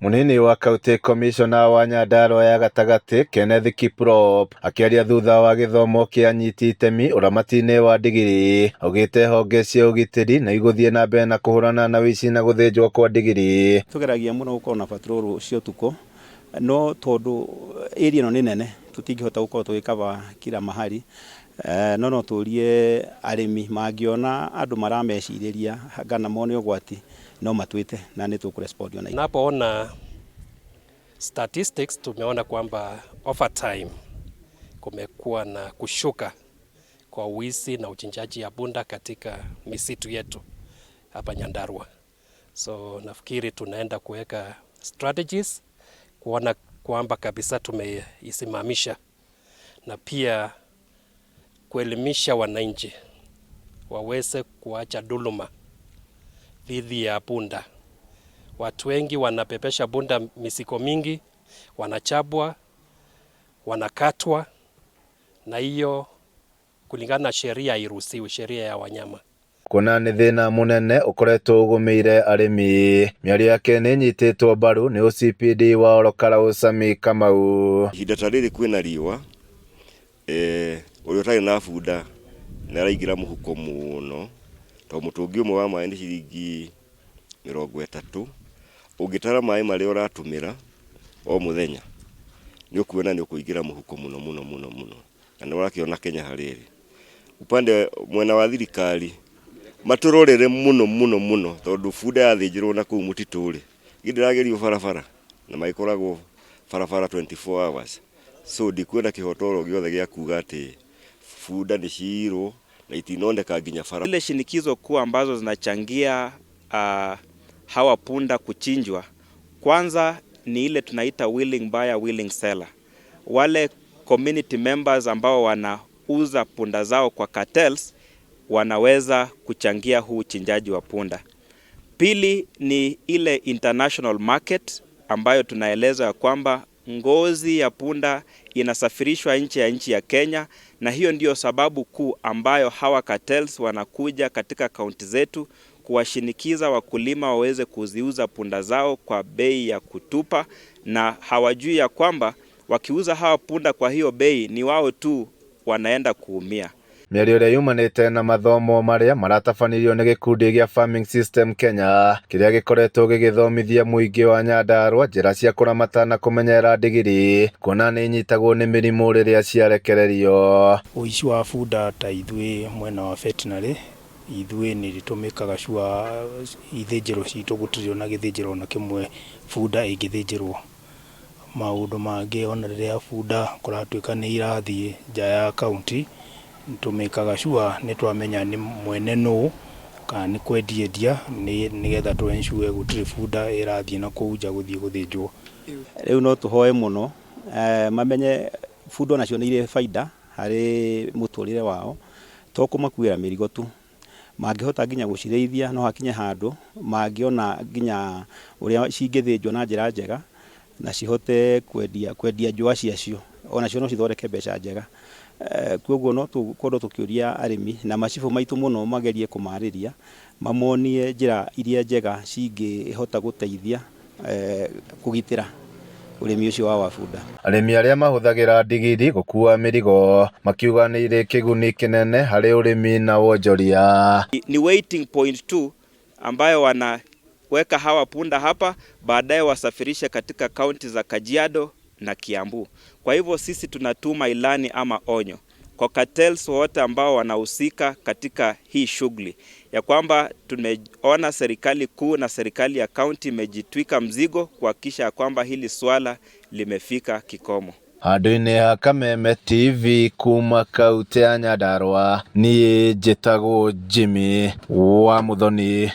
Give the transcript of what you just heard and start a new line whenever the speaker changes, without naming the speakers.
Munini wa County Commissioner wa Nyandarua ya Gatagati Kenneth Kiprop akiaria thutha wa githomo kia anyiti itemi uramati-ini wa ndigiri augite honge cia ugitiri na iguthie na mbere na kuhurana na wici na guthinjwo kwa ndigiri.
Tugeragia muno gukorwo na patrol cio tuko no tondu area no ni nene tutingihota gukorwo tugikava kila mahali no turie arimi mangiona andu marameciriria ngana mone ugwati no matwite na ni tukurespond ona.
Napoona statistics tumeona kwamba over time kumekuwa na kushuka kwa wizi na uchinjaji ya punda katika misitu yetu hapa Nyandarua. So nafikiri tunaenda kuweka strategies kuona kwamba kabisa tumeisimamisha na pia kuelimisha wananchi waweze kuacha dhuluma dhidi ya punda. Watu wengi wanapepesha punda misiko mingi, wanachabwa, wanakatwa, na hiyo kulingana na sheria hairuhusiwi, sheria ya wanyama.
Kuna ni thina munene ukoretwo ugumiire arimi. Miario yake ni nyititwo mbaru ni OCPD wa Olokara Sami Kamau.
Ihinda ta riri kwina riwa uri utari na bunda ni araigira muhuko muno to mutungi umwe wa mai ni ciringi 30. Ungitara mai mari uratumira o muthenya ni ukuona ni ukuigira muhuko muno na ni urakiona Kenya hariri upande mwena wa thirikari maturorere muno tondu bunda yathinjirwo na kuu mutituri gindiragerio barabara na maikoragwo barabara 24 hours. So ndikuona kihotoro giothe gia kuga ati bunda ni ciro na itinondeka nginya bara.
Ile shinikizo kuu ambazo zinachangia hawa punda kuchinjwa, kwanza ni ile tunaita willing buyer willing seller. Wale community members ambao wanauza punda zao kwa cartels wanaweza kuchangia huu uchinjaji wa punda. Pili ni ile international market ambayo tunaeleza ya kwamba ngozi ya punda inasafirishwa nchi ya Kenya, na hiyo ndiyo sababu kuu ambayo hawa cartels wanakuja katika kaunti zetu kuwashinikiza wakulima waweze kuziuza punda zao kwa bei ya kutupa, na hawajui ya kwamba wakiuza hawa punda kwa hiyo bei ni wao tu wanaenda kuumia.
Miario ria yumanite na mathomo maria maratabanirio ni gikundi gia Farming System Kenya kiria gikoretwo gigithomithia muingi wa Nyandarua njira cia kuramata na kumenyera ndigiri kuona ni nyitagwo ni mirimu riria ciarekererio.
Uici wa bunda ta ithui mwena wa veterinary ithui ni ritumikaga cua ithinjiro citu gutirio na githinjiro na kimwe bunda ingithinjirwo. Maundu mangi ona riria bunda kuratuika ni irathie nja ya kaunti tumikaga cua ni twamenya ni mwene no kana ni kwendiedia ni getha tu ensure gutiri bunda irathie na kuja guthie guthinjwo.
Riu no tuhoe muno mamenye bunda nacio ni ire faida hari muturire wao to kumakuira mirigo tu, mangihota nginya gucirithia no hakinye handu mangiona nginya uria cingithinjwo na njira njega na cihote kwendia njua ciacio ona cio no cithondeke mbeca njega. Kwoguo no tukorwo tukiuria arimi na macibu maitu muno magerie kumariria mamonie njira iria njega cingihota guteithia kugitira urimi ucio wa bunda.
Arimi aria mahuthagira ndigiri gukua mirigo makiuga ni iri kiguni kinene hari urimi na wonjoria.
Ni waiting point 2 ambayo wanaweka hawa punda hapa, baadaye wasafirishe katika kaunti za Kajiado na Kiambu. Kwa hivyo sisi tunatuma ilani ama onyo kwa cartels wote ambao wanahusika katika hii shughuli ya kwamba tumeona serikali kuu na serikali ya kaunti imejitwika mzigo kuhakikisha kwamba hili swala limefika kikomo.
Handu-ini ha Kameme TV kuma kaunti ya Nyandarua ni njitagwo Jimmy wa Muthoni.